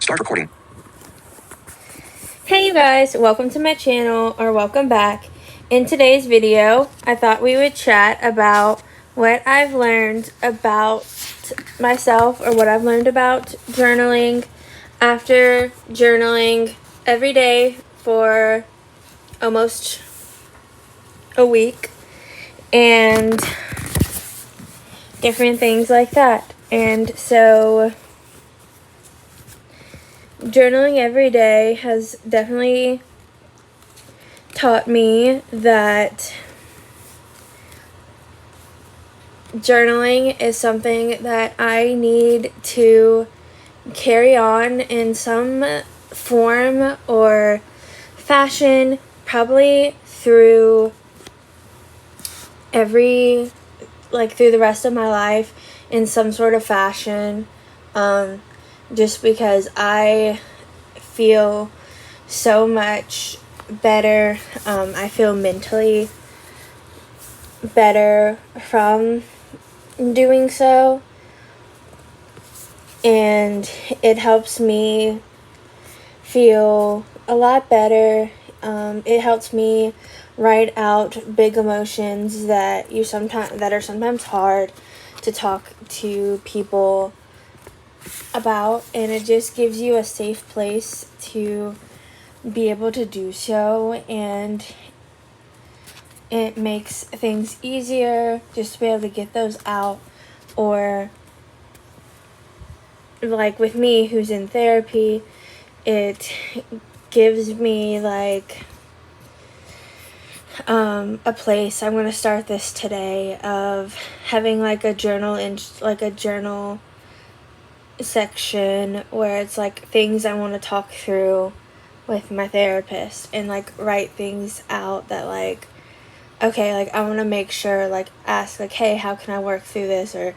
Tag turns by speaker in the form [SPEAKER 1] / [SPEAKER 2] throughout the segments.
[SPEAKER 1] Start recording.
[SPEAKER 2] Hey you guys, welcome to my channel, or welcome back. In today's video, I thought we would chat about what I've learned about myself, or what I've learned about journaling after journaling every day for almost a week, and different things like that. And so journaling every day has definitely taught me that journaling is something that I need to carry on in some form or fashion, probably through through the rest of my life in some sort of fashion, just because I feel so much better. I feel mentally better from doing so, and it helps me feel a lot better. It helps me write out big emotions that are sometimes hard to talk to people about, and it just gives you a safe place to be able to do so, and it makes things easier just to be able to get those out. Or like with me, who's in therapy, it gives me a place. I'm going to start this today of having a journal section where it's things I want to talk through with my therapist, and write things out that okay, I want to make sure, ask, hey, how can I work through this? Or,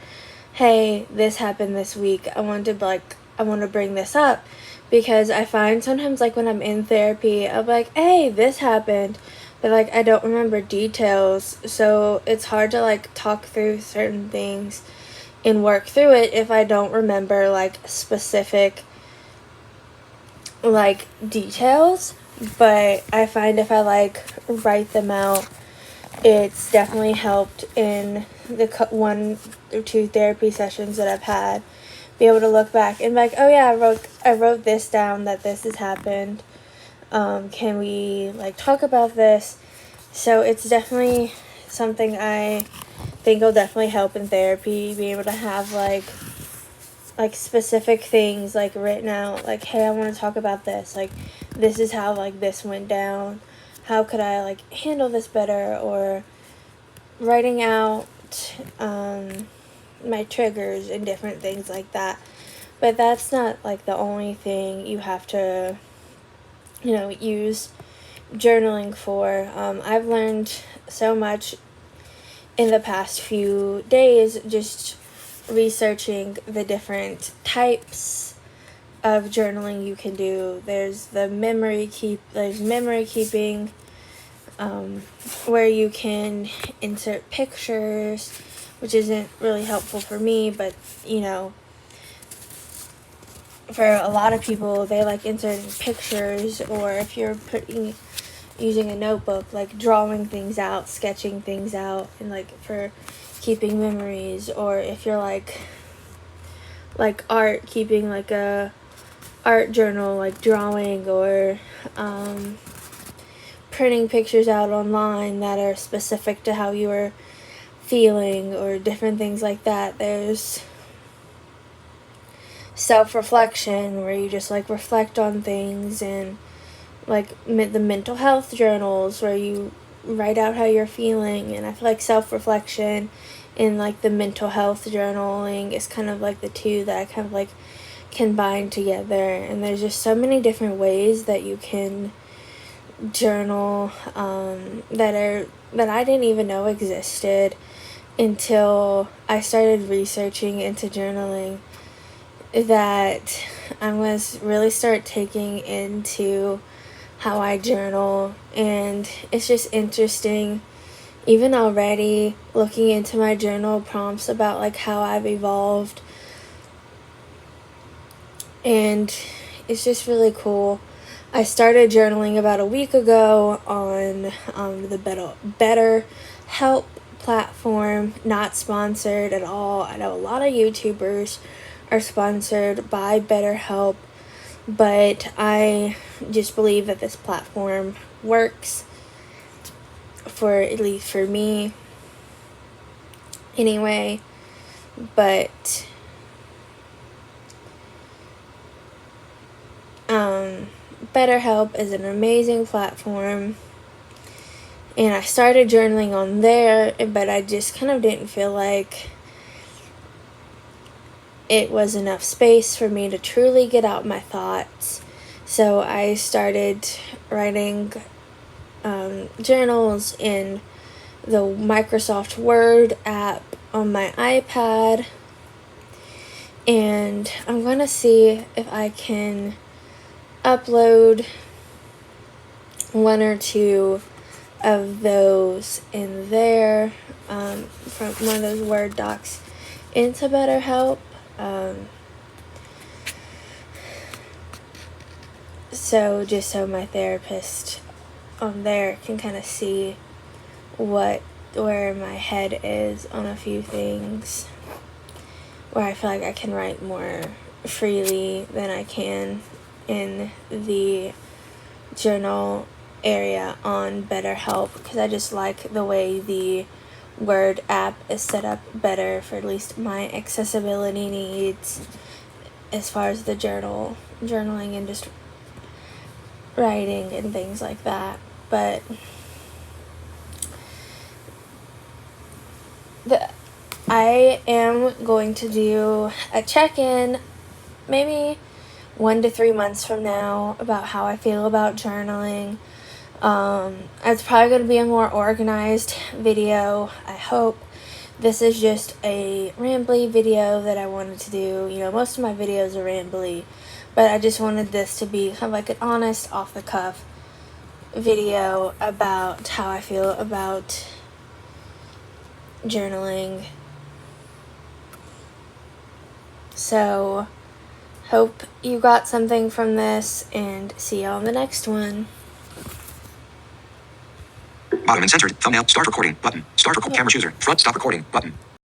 [SPEAKER 2] hey, this happened this week. I want to bring this up, because I find sometimes, when I'm in therapy, I'm hey, this happened, but, I don't remember details, so it's hard to, talk through certain things and work through it if I don't remember, specific, details. But I find if I, write them out, it's definitely helped in the 1 or 2 therapy sessions that I've had, be able to look back and oh yeah, I wrote this down, that this has happened. Can we talk about this? So it's definitely something I think will definitely help in therapy, be able to have specific things written out, hey, I want to talk about this, this is how this went down, how could I handle this better, or writing out my triggers and different things like that. But that's not the only thing you have to use journaling for. I've learned so much in the past few days just researching the different types of journaling you can do. There's memory keeping, where you can insert pictures, which isn't really helpful for me, but for a lot of people, they like inserting pictures, or if you're using a notebook, drawing things out, sketching things out, and for keeping memories. Or if you're like art, keeping a art journal, drawing, or printing pictures out online that are specific to how you are feeling, or different things like that. There's self-reflection, where you just reflect on things, and the mental health journals, where you write out how you're feeling. And I feel self-reflection and the mental health journaling is kind of the two that I kind of combine together. And there's just so many different ways that you can journal, that I didn't even know existed until I started researching into journaling, that I was really start taking into how I journal. And it's just interesting, even already looking into my journal prompts, about how I've evolved. And it's just really cool. I started journaling about a week ago on the Better Help platform, not sponsored at all. I know a lot of YouTubers are sponsored by BetterHelp, but I just believe that this platform works for, at least for me anyway. But BetterHelp is an amazing platform, and I started journaling on there, but I just kind of didn't feel like it was enough space for me to truly get out my thoughts. So I started writing journals in the Microsoft Word app on my iPad, and I'm going to see if I can upload one or two of those in there from one of those Word docs into BetterHelp. So just so my therapist on there can kind of see where my head is on a few things, where I feel like I can write more freely than I can in the journal area on BetterHelp, because I just like the way the Word app is set up better for at least my accessibility needs as far as the journaling and just writing and things like that. But I am going to do a check-in maybe 1 to 3 months from now about how I feel about journaling. It's probably going to be a more organized video, I hope. This is just a rambly video that I wanted to do. You know, most of my videos are rambly, but I just wanted this to be kind of like an honest, off-the-cuff video about how I feel about journaling. So, hope you got something from this, and see you on the next one.
[SPEAKER 1] Bottom and centered. Thumbnail. Start recording. Button. Start record. Camera chooser. Front. Stop recording. Button.